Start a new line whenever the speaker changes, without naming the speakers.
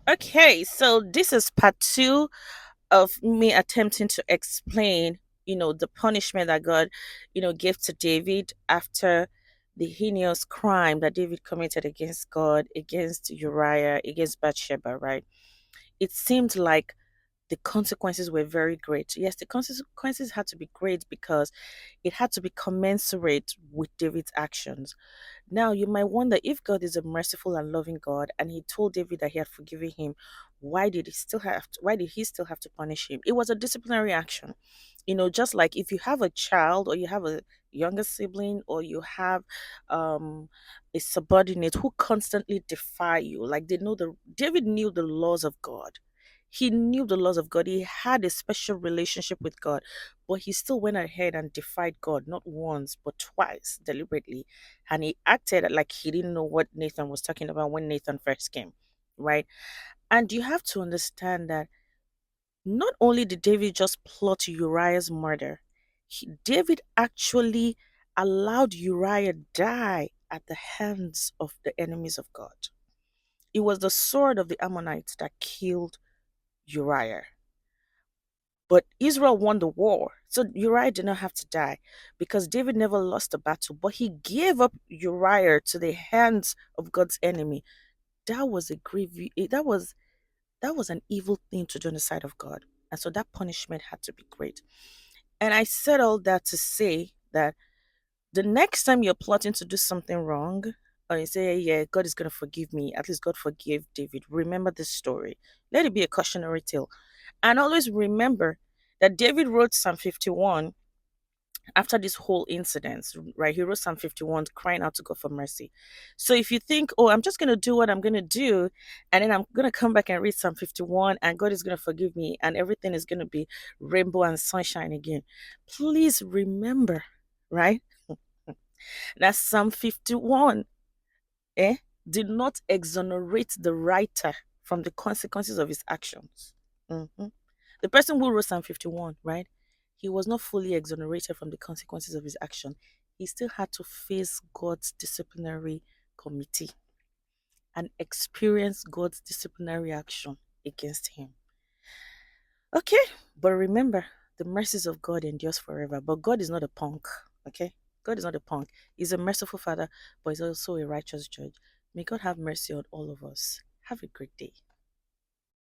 Okay, so this is part two of me attempting to explain, the punishment that God, gave to David after the heinous crime that David committed against God, against Uriah, against Bathsheba, right? It seemed like the consequences were very great. Yes, the consequences had to be great because it had to be commensurate with David's actions. Now, you might wonder, if God is a merciful and loving God and he told David that he had forgiven him, why did he still have to punish him? It was a disciplinary action. Just like if you have a child or you have a younger sibling or you have um a subordinate who constantly defy you, like they know the David knew the laws of God. He knew the laws of God. He had a special relationship with God, but he still went ahead and defied God, not once, but twice, deliberately. And he acted like he didn't know what Nathan was talking about when Nathan first came, right? And you have to understand that not only did David just plot Uriah's murder, David actually allowed Uriah die at the hands of the enemies of God. It was the sword of the Ammonites that killed Uriah. But Israel won the war. So Uriah did not have to die because David never lost a battle, but he gave up Uriah to the hands of God's enemy. That was a that was an evil thing to do on the side of God. And so that punishment had to be great. And I said all that to say that the next time you're plotting to do something wrong, or you say, yeah, God is going to forgive me, at least God forgave David, remember this story. Let it be a cautionary tale. And always remember that David wrote Psalm 51 after this whole incident, right? He wrote Psalm 51 crying out to God for mercy. So if you think, oh, I'm just going to do what I'm going to do, and then I'm going to come back and read Psalm 51, and God is going to forgive me, and everything is going to be rainbow and sunshine again, please remember, right? That Psalm 51 eh, did not exonerate the writer from the consequences of his actions. Mhm. The person who wrote Psalm 51, right? He was not fully exonerated from the consequences of his action. He still had to face God's disciplinary committee and experience God's disciplinary action against him. Okay, but remember, the mercies of God endures forever. But God is not a punk, okay? God is not a punk. He's a merciful Father, but he's also a righteous judge. May God have mercy on all of us. Have a great day.